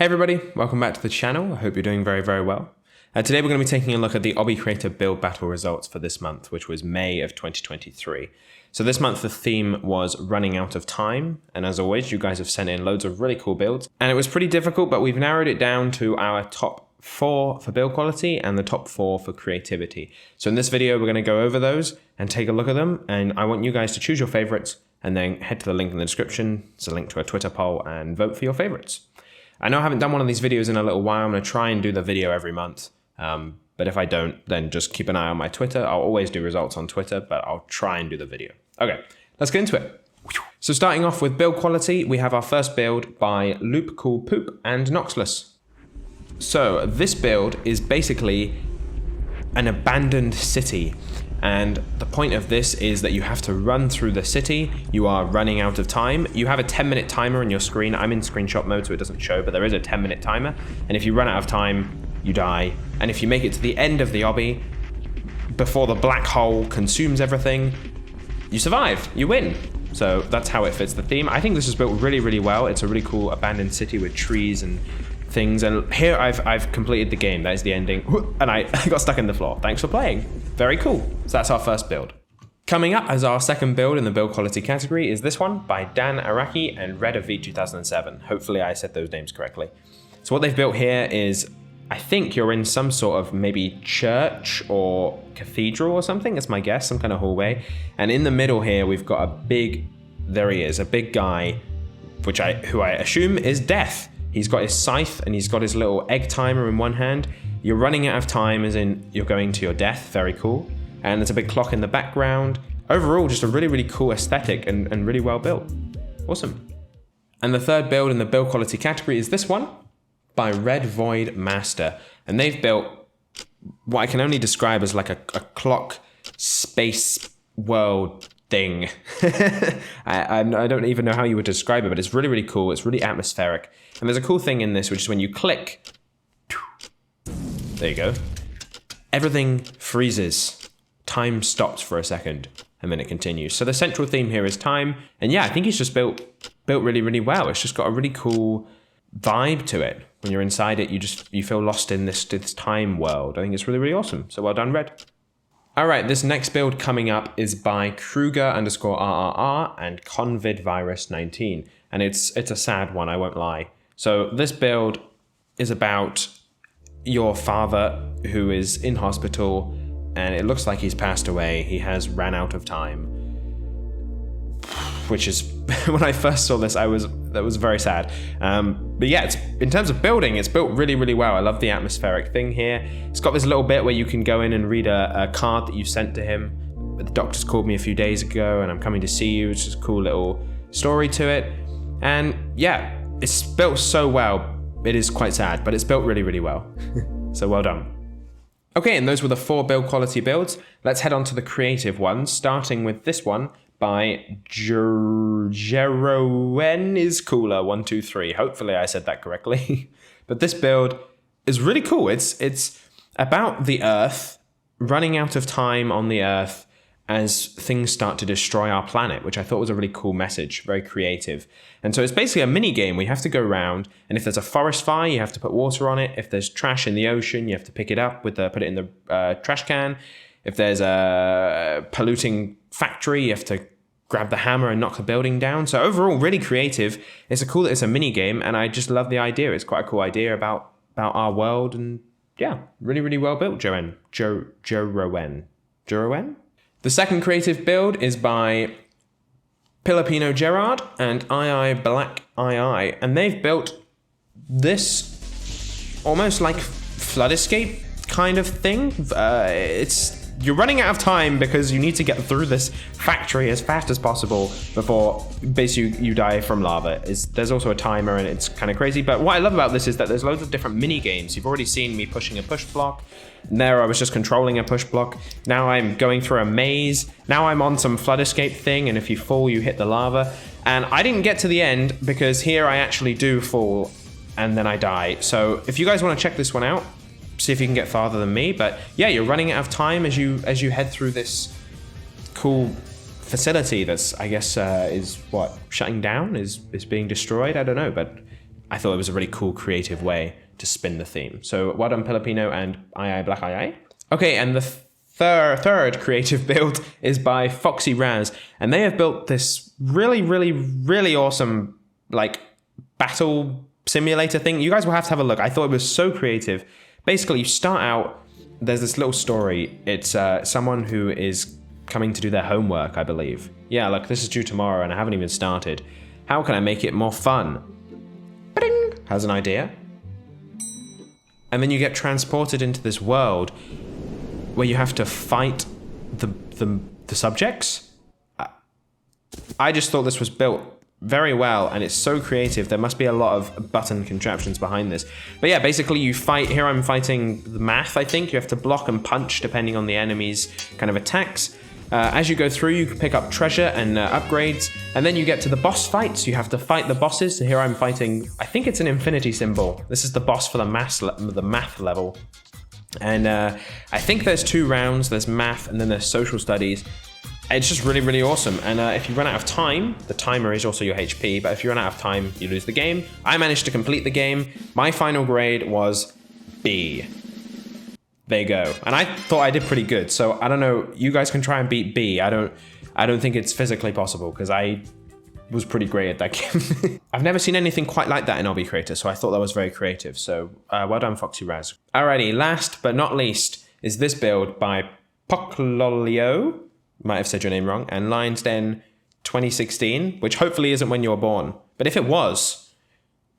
Hey everybody, welcome back to the channel. I hope you're doing very, very well. Today we're going to be taking a look at the Obby Creator Build Battle results for this month, which was May of 2023. So this month the theme was running out of time, and as always you guys have sent in loads of really cool builds, and it was pretty difficult, but we've narrowed it down to our top 4 for build quality and the top 4 for creativity. So in this video we're going to go over those and take a look at them, and I want you guys to choose your favorites and then head to the link in the description. It's a link to a Twitter poll and vote for your favorites. I know I haven't done one of these videos in a little while. I'm going to try and do the video every month. But if I don't, then just keep an eye on my Twitter. I'll always do results on Twitter, but I'll try and do the video. Okay, let's get into it. So starting off with build quality, we have our first build by Loop Cool Poop and Noxless. So this build is basically an abandoned city. And the point of this is that you have to run through the city. You are running out of time. You have a 10-minute timer on your screen. I'm in screenshot mode, so it doesn't show, but there is a 10-minute timer. And if you run out of time, you die. And if you make it to the end of the obby, before the black hole consumes everything, you survive, you win. So that's how it fits the theme. I think this is built really, really well. It's a really cool abandoned city with trees and things, and here I've completed the game. That is the ending, and I got stuck in the floor. Thanks for playing. Very cool. So that's our first build. Coming up as our second build in the build quality category is this one by Dan Araki and Red of V2007. Hopefully I said those names correctly. So what they've built here is, I think you're in some sort of maybe church or cathedral or something. That's my guess, some kind of hallway. And in the middle here we've got a big, there he is, a big guy, who I assume is Death. He's got his scythe and he's got his little egg timer in one hand. You're running out of time, as in you're going to your death. Very cool. And there's a big clock in the background. Overall, just a really, really cool aesthetic and really well built. Awesome. And the third build in the build quality category is this one by Red Void Master. And they've built what I can only describe as like a clock space world thing. I don't even know how you would describe it, but it's really, really cool. It's really atmospheric. And there's a cool thing in this, which is when you click, there you go, everything freezes. Time stops for a second, and then it continues. So the central theme here is time. And yeah, I think it's just built really, really well. It's just got a really cool vibe to it. When you're inside it, you feel lost in this time world. I think it's really, really awesome. So well done, Red. All right, this next build coming up is by Kruger_RRR and CONVIDvirus19. And it's a sad one, I won't lie. So this build is about your father who is in hospital and it looks like he's passed away. He has ran out of time, which is, when I first saw this, that was very sad. But yeah, in terms of building, it's built really, really well. I love the atmospheric thing here. It's got this little bit where you can go in and read a card that you sent to him. The doctor's called me a few days ago and I'm coming to see you. It's just a cool little story to it. And yeah, it's built so well. It is quite sad, but it's built really, really well. So well done. Okay, and those were the 4 build quality builds. Let's head on to the creative ones, starting with this one by Jeroen is Cooler 123. Hopefully I said that correctly. But this build is really cool. It's about the Earth, running out of time on the Earth as things start to destroy our planet, which I thought was a really cool message, very creative. And so it's basically a mini game. We have to go around, and if there's a forest fire, you have to put water on it. If there's trash in the ocean, you have to pick it up put it in the trash can. If there's a polluting factory, you have to grab the hammer and knock the building down. So overall, really creative. It's a mini game, and I just love the idea. It's quite a cool idea about our world, and yeah, really, really well built, Jeroen. The second creative build is by Pilipino Gerard and II Black II, and they've built this almost like flood escape kind of thing. You're running out of time because you need to get through this factory as fast as possible before basically you die from lava. There's also a timer and it's kind of crazy, but what I love about this is that there's loads of different mini games. You've already seen me pushing a push block. There I was just controlling a push block. Now I'm going through a maze. Now I'm on some flood escape thing, and if you fall, you hit the lava. And I didn't get to the end because here I actually do fall and then I die. So if you guys want to check this one out, see if you can get farther than me. But yeah, you're running out of time as you head through this cool facility that's, I guess, is what, shutting down, is being destroyed. I don't know, but I thought it was a really cool, creative way to spin the theme. So well done, Filipino and Black II. Okay, and the third creative build is by Foxy Raz, and they have built this really awesome like battle simulator thing. You guys will have to have a look. I thought it was so creative. Basically, you start out, there's this little story. It's someone who is coming to do their homework, I believe. Yeah, look, this is due tomorrow and I haven't even started. How can I make it more fun? Ba-ding! Has an idea. And then you get transported into this world where you have to fight the subjects. I just thought this was built very well, and it's so creative. There must be a lot of button contraptions behind this. But yeah, basically you fight, here I'm fighting the math, I think. You have to block and punch depending on the enemy's kind of attacks. As you go through, you can pick up treasure and upgrades, and then you get to the boss fights. You have to fight the bosses. So here I'm fighting, I think it's an infinity symbol. This is the boss for the math level. And I think there's 2 rounds. There's math and then there's social studies. It's just really awesome. And if you run out of time, the timer is also your HP, but if you run out of time, you lose the game. I managed to complete the game. My final grade was B. There you go. And I thought I did pretty good. So I don't know, you guys can try and beat B. I don't think it's physically possible because I was pretty great at that game. I've never seen anything quite like that in Obby Creator, so I thought that was very creative. So well done, Foxy Raz. Alrighty, last but not least is this build by Poclolio. Might have said your name wrong, and Lionsden 2016, which hopefully isn't when you were born. But if it was,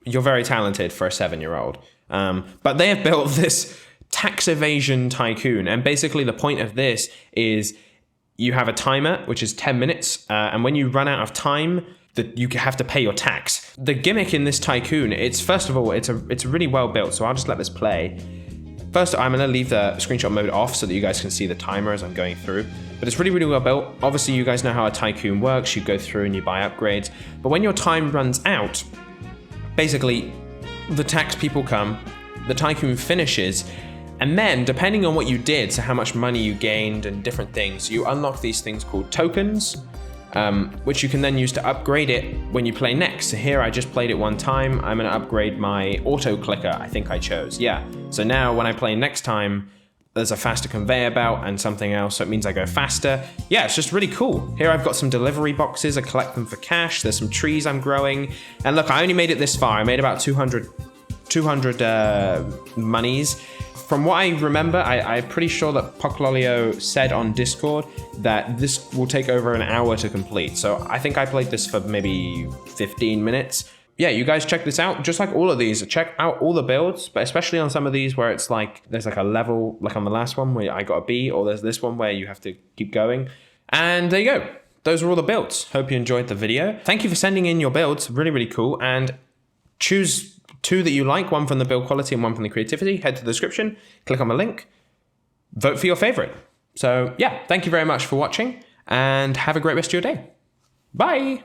you're very talented for a 7-year-old. But they have built this tax evasion tycoon, and basically the point of this is you have a timer, which is 10 minutes, and when you run out of time, you have to pay your tax. The gimmick in this tycoon, first of all, it's really well built, so I'll just let this play. First, I'm gonna leave the screenshot mode off so that you guys can see the timer as I'm going through. But it's really well built. Obviously, you guys know how a tycoon works. You go through and you buy upgrades. But when your time runs out, basically, the tax people come, the tycoon finishes, and then, depending on what you did, so how much money you gained and different things, you unlock these things called tokens, which you can then use to upgrade it when you play next. So here I just played it one time. I'm gonna upgrade my auto clicker, I think I chose, yeah. So now when I play next time, there's a faster conveyor belt and something else, so it means I go faster. Yeah, it's just really cool. Here I've got some delivery boxes, I collect them for cash, there's some trees I'm growing. And look, I only made it this far. I made about 200 monies. From what I remember, I'm pretty sure that Poclolio said on Discord that this will take over an hour to complete. So I think I played this for maybe 15 minutes. Yeah, you guys check this out. Just like all of these, check out all the builds, but especially on some of these where it's like, there's like a level, like on the last one where I got a B, or there's this one where you have to keep going. And there you go. Those are all the builds. Hope you enjoyed the video. Thank you for sending in your builds. Really cool. And choose 2 that you like, one from the build quality and one from the creativity. Head to the description, click on the link, vote for your favorite. So yeah, thank you very much for watching and have a great rest of your day. Bye.